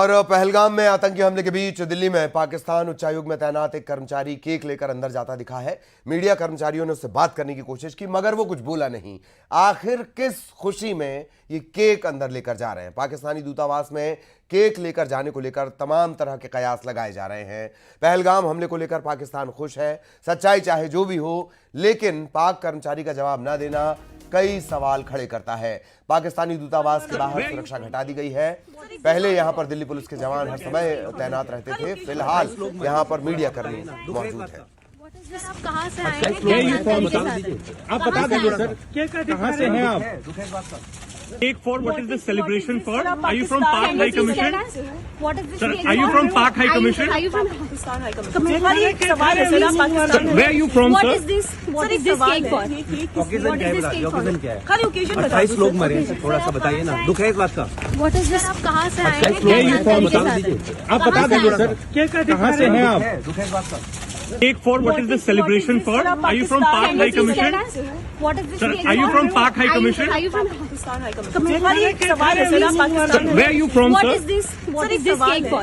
और पहलगाम में आतंकी हमले के बीच दिल्ली में पाकिस्तान उच्चायोग में तैनात एक कर्मचारी केक लेकर अंदर जाता दिखा है। मीडिया कर्मचारियों ने उससे बात करने की कोशिश की मगर वो कुछ बोला नहीं। आखिर किस खुशी में ये केक अंदर लेकर जा रहे हैं? पाकिस्तानी दूतावास में केक लेकर जाने को लेकर तमाम तरह के कयास लगाए जा रहे हैं। पहलगाम हमले को लेकर पाकिस्तान खुश है, सच्चाई चाहे जो भी हो, लेकिन पाक कर्मचारी का जवाब न देना कई सवाल खड़े करता है। पाकिस्तानी दूतावास के बाहर सुरक्षा घटा दी गई है। पहले यहां पर दिल्ली पुलिस के जवान हर समय तैनात रहते थे, फिलहाल यहां पर मीडिया कर्मी मौजूद है। आप कहाँ से आए हैं? आप बता दीजिए सर, कहाँ से हैं आप? Cake for what is the celebration for? Are you from Pak High Commission? What is this? Sir, are you from Pak High Commission? Are you from Pakistan High Commission? Where are you from, What sir? is this? What is this cake for? Occasion क्या है? Occasion क्या है? खाली occasion 28 लोग मरे, थोड़ा सा बताइए ना, दुख है इस बात का? What is this? आप कहाँ से आए 28 लोग हैं? मरे, थोड़ा बता दीजिए। आप बता दीजिए सर, कहाँ से हैं आप? दुख है इस बात का? Cake for what is the celebration for? Are you from Pak High Commission? What is this? Sir, are you from Pak High Commission? Are you from Pakistan high commission खाली एक सवाल है मेरा Pakistan Where are you from, What sir? is this? What is this cake for?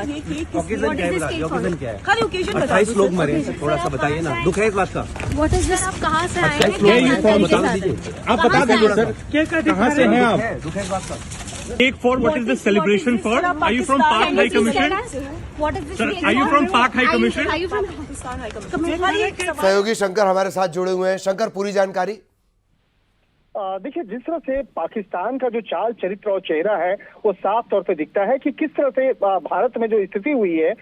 Occasion क्या है? Occasion क्या है? खाली ओकेजन 28 लोग मरे, थोड़ा सा बताइए ना, दुख है इस बात का? What is this? आप कहाँ से आए 28 लोग हैं? मरे, बता दीजिए। आप बता दीजिए सर, कहाँ से हैं आप? दुख है इस बात का? Cake for what is the celebration for? Are you from Pak High Commission? What is this? Sir, are you from Pak High Commission? Are you from Pakistan high commission खाली एक सवाल सहयोगी शंकर हमारे साथ जुड़े हुए हैं। शंकर, पूरी जानकारी। देखिए, जिस तरह से पाकिस्तान का जो चाल चरित्र और चेहरा है वो साफ तौर पे दिखता है कि किस तरह से भारत में जो स्थिति हुई है,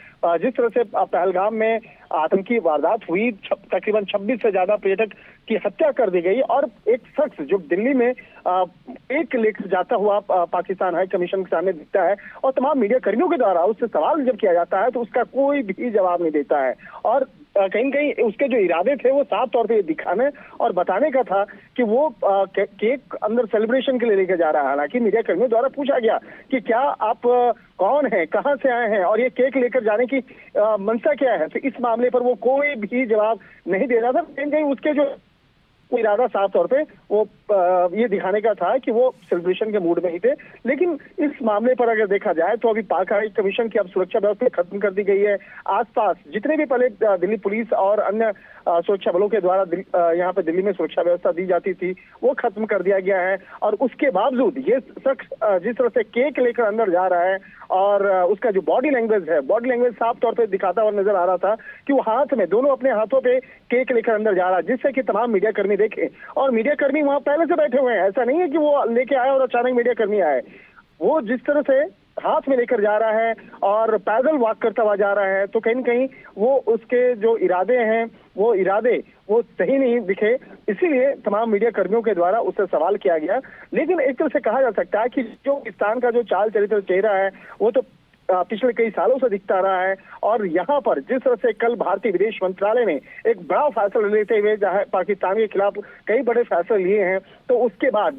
जिस तरह से पहलगाम में आतंकी वारदात हुई, तकरीबन 26 से ज्यादा पर्यटक की हत्या कर दी गई और एक शख्स जो दिल्ली में एक लेकर जाता हुआ पाकिस्तान हाई कमीशन के सामने दिखता है और तमाम मीडिया कर्मियों के द्वारा उससे सवाल जब किया जाता है तो उसका कोई भी जवाब नहीं देता है। और कहीं न कहीं उसके जो इरादे थे वो साफ तौर पे ये दिखाने और बताने का था कि वो केक अंदर सेलिब्रेशन के लिए लेके जा रहा है। हालांकि मीडिया कर्मियों द्वारा पूछा गया कि क्या आप कौन हैं, कहां से आए हैं और ये केक लेकर जाने की मंशा क्या है, तो इस मामले पर वो कोई भी जवाब नहीं दे रहा था। कहीं न कहीं उसके जो इरादा साफ तौर पे वो ये दिखाने का था कि वो सेलिब्रेशन के मूड में ही थे। लेकिन इस मामले पर अगर देखा जाए तो अभी पाक हाई कमीशन की अब सुरक्षा व्यवस्था खत्म कर दी गई है। आसपास जितने भी पहले दिल्ली पुलिस और अन्य सुरक्षा बलों के द्वारा यहाँ पे दिल्ली में सुरक्षा व्यवस्था दी जाती थी वो खत्म कर दिया गया है। और उसके बावजूद ये शख्स जिस तरह से केक लेकर अंदर जा रहा है और उसका जो बॉडी लैंग्वेज है, बॉडी लैंग्वेज साफ तौर पे दिखाता हुआ नजर आ रहा था कि वो हाथ में, दोनों अपने हाथों पे केक लेकर अंदर जा रहा है, जिससे कि तमाम मीडिया कर्मी देखे। और मीडिया कर्मी वहां पहले से बैठे हुए हैं, ऐसा नहीं है कि वो लेके आए और अचानक मीडिया कर्मी आए। वो जिस तरह से हाथ में लेकर जा रहा है और पैदल वॉक करता हुआ जा रहा है, तो कहीं न कहीं वो उसके जो इरादे हैं वो सही नहीं दिखे, इसीलिए तमाम मीडिया कर्मियों के द्वारा उससे सवाल किया गया। लेकिन एक तरह से कहा जा सकता है कि जो पाकिस्तान का जो चाल चरित्र चेहरा है वो तो पिछले कई सालों से दिखता रहा है। और यहाँ पर जिस तरह से कल भारतीय विदेश मंत्रालय ने एक बड़ा फैसला लेते हुए जहाँ पाकिस्तान के खिलाफ कई बड़े फैसले लिए हैं, तो उसके बाद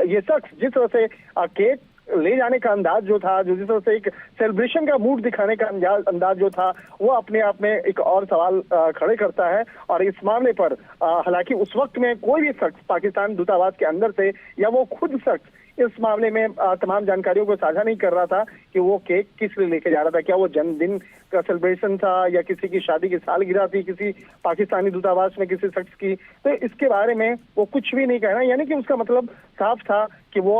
ये शख्स जिस तरह से केक ले जाने का अंदाज जो था, जो जिस तरह से एक सेलिब्रेशन का मूड दिखाने का अंदाज जो था, वो अपने आप में एक और सवाल खड़े करता है। और इस मामले पर हालांकि उस वक्त में कोई भी शख्स पाकिस्तान दूतावास के अंदर से या वो खुद शख्स इस मामले में तमाम जानकारियों को साझा नहीं कर रहा था कि वो केक किस लिए लेके जा रहा था। क्या वो जन्मदिन का सेलिब्रेशन था या किसी की शादी की सालगिरह थी किसी पाकिस्तानी दूतावास में किसी शख्स की, तो इसके बारे में वो कुछ भी नहीं कहना। यानी कि उसका मतलब साफ था कि वो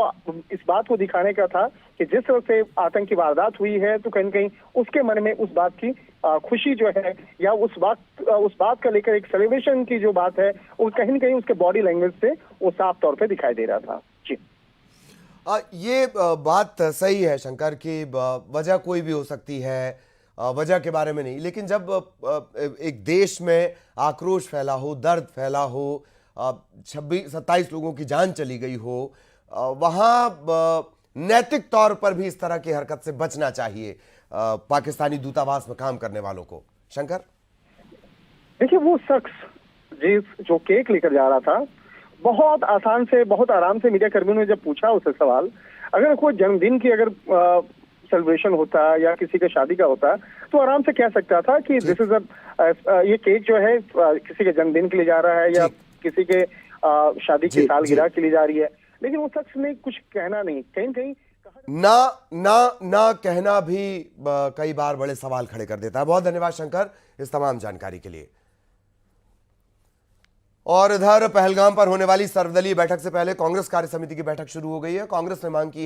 इस बात को दिखाने का था कि जिस तरह से आतंकी वारदात हुई है तो कहीं न कहीं उसके मन में उस बात की खुशी जो है या उस बात का लेकर एक सेलिब्रेशन की जो बात है वो कहीं न कहीं उसके बॉडी लैंग्वेज से वो साफ तौर पे दिखाई दे रहा था। जी, ये बात सही है शंकर की वजह कोई भी हो सकती है, वजह के बारे में नहीं, लेकिन जब एक देश में आक्रोश फैला हो, दर्द फैला हो, 27 लोगों की जान चली गई हो, वहाँ नैतिक तौर पर भी इस तरह की हरकत से बचना चाहिए पाकिस्तानी दूतावास में काम करने वालों को। शंकर, देखिए, वो शख्स जो केक लेकर जा रहा था बहुत आसान से, बहुत आराम से मीडिया कर्मियों ने जब पूछा उससे सवाल, अगर कोई जन्मदिन की अगर सेलिब्रेशन होता या किसी के शादी का होता तो आराम से कह सकता था कि दिस इज ये केक जो है किसी के जन्मदिन के लिए जा रहा है या किसी के शादी की सालगिरह के लिए जा रही है। लेकिन वो शख्स ने कुछ कहना नहीं, कहीं कहीं कहा ना ना ना कहना भी कई बार बड़े सवाल खड़े कर देता है। बहुत धन्यवाद शंकर इस तमाम जानकारी के लिए। और इधर पहलगाम पर होने वाली सर्वदलीय बैठक से पहले कांग्रेस कार्य समिति की बैठक शुरू हो गई है। कांग्रेस ने मांग की